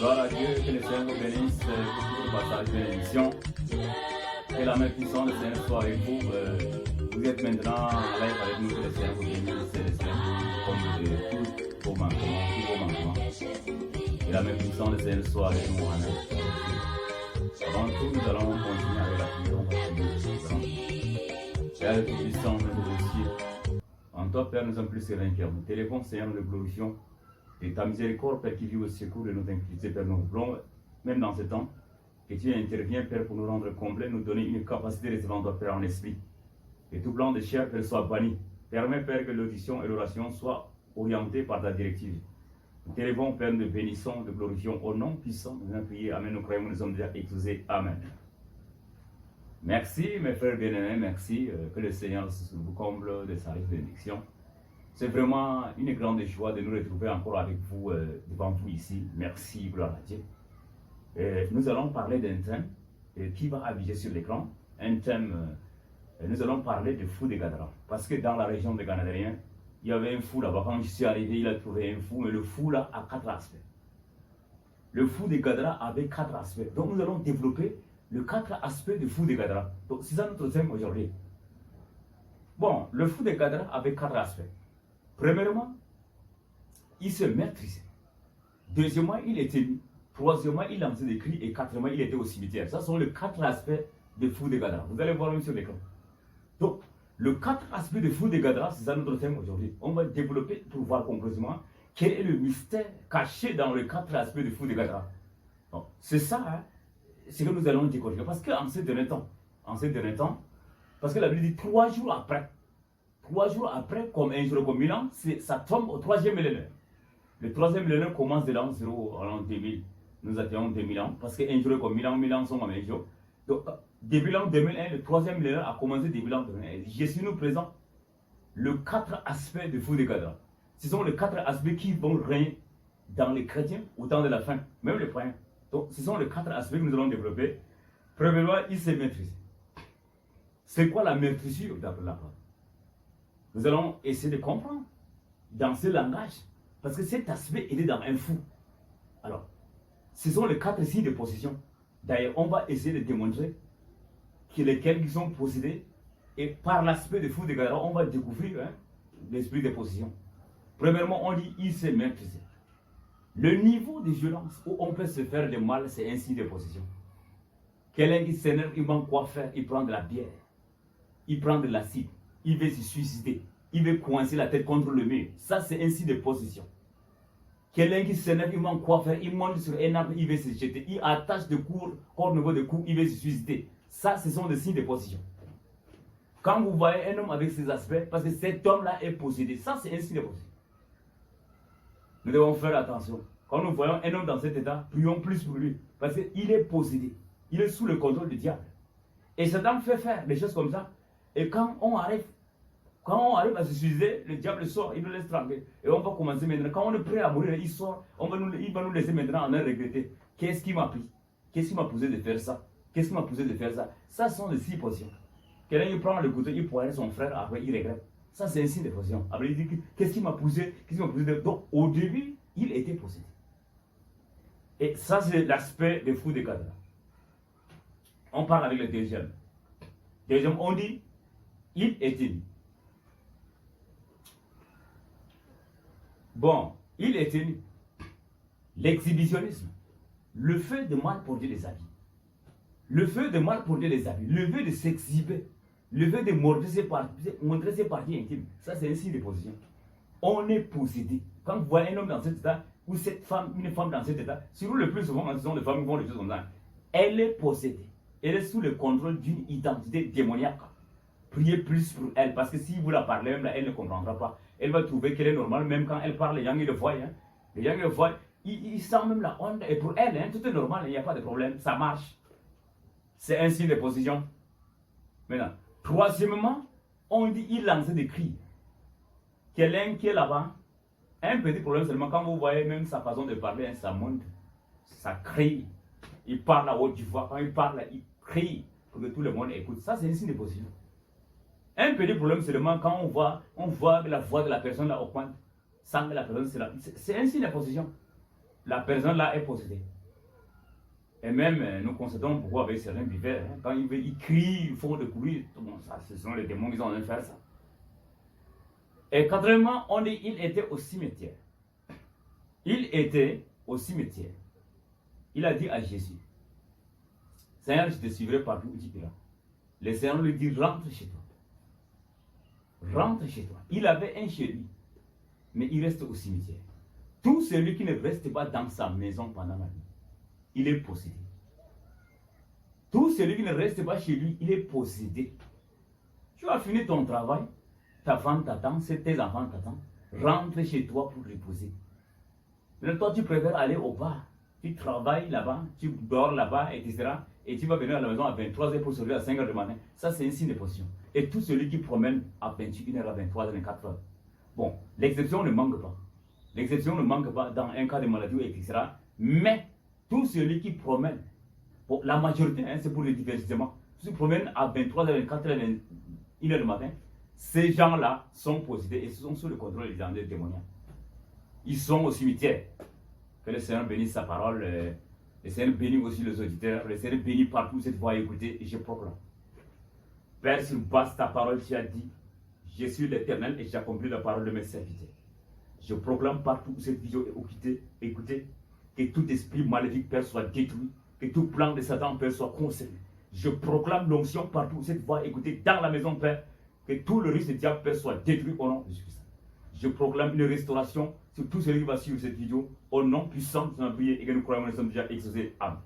Gloire à Dieu, que le Seigneur vous bénisse pour tout le passage de l'émission. Que la main puissante du Seigneur soit avec vous. Vous êtes maintenant en live avec nous, que le Seigneur vous bénisse, que le Seigneur vous comble de tous vos manquements, Que la main puissante du Seigneur soit avec nous. Amen. Avant tout, nous allons continuer avec la prière. On va prier. Père le Tout-Puissant, nous vous remercions. En toi, Père, nous sommes plus sereins qu'hier. Nous t'élèvons, Seigneur, nous le glorifions. Et ta miséricorde, Père, qui vit au secours de nos inquiétudes, Père, nous voulons, même dans ce temps, que tu interviens, Père, pour nous rendre complets, nous donner une capacité de recevoir toi, Père, en esprit. Que tout blanc de chair, Père, soit banni. Permets, Père, que l'audition et l'oration soient orientées par ta directive. Nous t'élèvons, Père, nous bénissons, nous glorifions au nom puissant. Nous avons prié, Amen, nous croyons, nous sommes déjà exaucés. Amen. Merci, mes frères bien-aimés, merci. Que le Seigneur vous comble de sa riche bénédiction. C'est vraiment une grande joie de nous retrouver encore avec vous, devant vous ici. Merci, gloire à Dieu. Nous allons parler d'un thème qui va afficher sur l'écran. Un thème, nous allons parler de fou de Gadara. Parce que dans la région de Ganadérien, il y avait un fou là-bas. Quand je suis arrivé, il a trouvé un fou, mais le fou là a 4 aspects. Le fou de Gadara avait 4 aspects. Donc nous allons développer les 4 aspects du fou de Gadara. Donc c'est ça notre thème aujourd'hui. Bon, le fou de Gadara avait 4 aspects. Premièrement, il se maîtrisait. Deuxièmement, il était nu. Troisièmement, il lançait des cris. Et quatrièmement, il était au cimetière. Ce sont les 4 aspects de fou de Gadara. Vous allez voir même sur l'écran. Donc, le 4 aspects de fou de Gadara, c'est ça notre thème aujourd'hui. On va développer pour voir concrètement quel est le mystère caché dans les 4 aspects de fou de Gadara. C'est ça, hein, c'est que nous allons découvrir. Parce qu'en ces derniers temps, parce que la Bible dit 3 jours après, 3 jours après, comme un jour, comme 1000 ans, ça tombe au 3e millénaire. Le 3e millénaire commence de l'an 0 à l'an 2000. Nous atteignons 2000 ans, parce qu'un jour comme 1000 ans sont comme un jour. Donc, début l'an 2001, le 3e millénaire a commencé début l'an 2001. Je suis nous présent le 4 aspects de fou de Gadara. Ce sont les 4 aspects qui vont régner dans les chrétiens au temps de la fin, même les païens. Donc, ce sont les 4 aspects que nous allons développer. Premièrement, il s'est maîtrisé. C'est quoi la maîtrisure d'après la parole? Nous allons essayer de comprendre dans ce langage, parce que cet aspect est dans un fou. Alors, ce sont les 4 signes de possession. D'ailleurs, on va essayer de démontrer que lesquels qui sont possédés, et par l'aspect de fou de Gadara, on va découvrir l'esprit de possession. Premièrement, on dit il s'est maîtrisé. Le niveau de violence où on peut se faire du mal, c'est un signe de possession. Quelqu'un qui s'énerve, il manque quoi faire, il prend de la bière, il prend de l'acide. Il veut se suicider. Il veut coincer la tête contre le mur. Ça, c'est un signe de possession. Quelqu'un qui s'énerve, il manque quoi faire. Il monte sur un arbre, il veut se jeter. Il attache de coups, au niveau de coups, il veut se suicider. Ça, ce sont des signes de possession. Quand vous voyez un homme avec ces aspects, parce que cet homme-là est possédé, ça, c'est un signe de possession. Nous devons faire attention. Quand nous voyons un homme dans cet état, prions plus pour lui. Parce qu'il est possédé. Il est sous le contrôle du diable. Et Satan fait faire des choses comme ça. Et quand on arrive à se suicider, le diable sort, il nous laisse tranquille. Et on va commencer maintenant. Quand on est prêt à mourir, il sort, il va nous laisser maintenant en regretter. Qu'est-ce qui m'a pris? Qu'est-ce qui m'a poussé de faire ça? Qu'est-ce qui m'a poussé de faire ça? Ça sont des 6 positions. Quelqu'un il prend le couteau, il poignarde son frère, après il regrette. Ça c'est un signe de position. Après il dit qu'est-ce qui m'a poussé? Qu'est-ce qui m'a poussé de... Donc au début, il était possédé. Et ça c'est l'aspect de fou de Gadara. On parle avec le deuxième. Deuxième, on dit il était nu. Bon, il était nu. L'exhibitionnisme, le fait de mal porter les habits. Le fait de mal porter les habits, le fait de s'exhiber, le fait de montrer ses parties intimes, ça c'est un signe de position. On est possédé. Quand vous voyez un homme dans cet état, ou une femme dans cet état, surtout le plus souvent, ce sont des femmes qui font des choses comme ça, elle est possédée. Elle est sous le contrôle d'une identité démoniaque. Priez plus pour elle, parce que si vous la parlez, même là, elle ne comprendra pas. Elle va trouver qu'elle est normale, même quand elle parle, les gens ils le voient. Les gens ils le voient, ils sentent même la honte. Et pour elle, tout est normal, il n'y a pas de problème, ça marche. C'est un signe de position. Maintenant, troisièmement, on dit il lançait des cris. Quelqu'un qui est là-bas, un petit problème seulement, quand vous voyez même sa façon de parler, ça monte, ça crie. Il parle à haute voix, quand il parle, il crie pour que tout le monde écoute. Ça, c'est un signe de position. Un petit problème seulement quand on voit la voix de la personne là au coin, sans que la personne c'est là. C'est un signe de position. La personne là est possédée. Et même, nous constatons pourquoi avec certains viveurs, quand ils crient, ils font des courir, bon, ça, ce sont les démons qui sont en train de faire ça. Et quatrièmement, on dit qu'il était au cimetière. Il était au cimetière. Il a dit à Jésus, Seigneur, je te suivrai partout où tu iras. Le Seigneur lui dit, rentre chez toi. Rentre chez toi. Il avait un chez lui, mais il reste au cimetière. Tout celui qui ne reste pas dans sa maison pendant la nuit, il est possédé. Tout celui qui ne reste pas chez lui, il est possédé. Tu as fini ton travail, ta femme t'attend, tes enfants t'attendent. Rentre chez toi pour reposer. Mais toi, tu préfères aller au bar. Tu travailles là-bas, tu dors là-bas, etc. Et tu vas venir à la maison à 23h pour se lever à 5h du matin. Ça, c'est un signe de position. Et tout celui qui promène à 21h, à 23h, à 24h. Bon, l'exception ne manque pas. L'exception ne manque pas dans un cas de maladie, etc. Mais tout celui qui promène, bon, la majorité, hein, c'est pour le divertissement, ceux qui promènent à 23h, 24h, 1h du matin, ces gens-là sont possédés et sont sous le contrôle des entités démoniaques. Ils sont au cimetière. Que le Seigneur bénisse sa parole. Le Seigneur bénisse aussi les auditeurs. Le Seigneur bénisse partout cette voix écoutée. Et je proclame. Père, sur base ta parole, tu as dit, je suis l'Éternel et j'accomplis la parole de mes serviteurs. Je proclame partout où cette vidéo est écoutée, que tout esprit maléfique, Père, soit détruit, que tout plan de Satan, Père, soit concerné. Je proclame l'onction partout où cette voix est écoutée dans la maison, Père, que tout le risque de diable, Père, soit détruit au nom de Jésus. Je proclame une restauration sur tout celui qui va suivre cette vidéo au nom puissant de notre prière et que nous croyons que nous sommes déjà exaucés. Amen.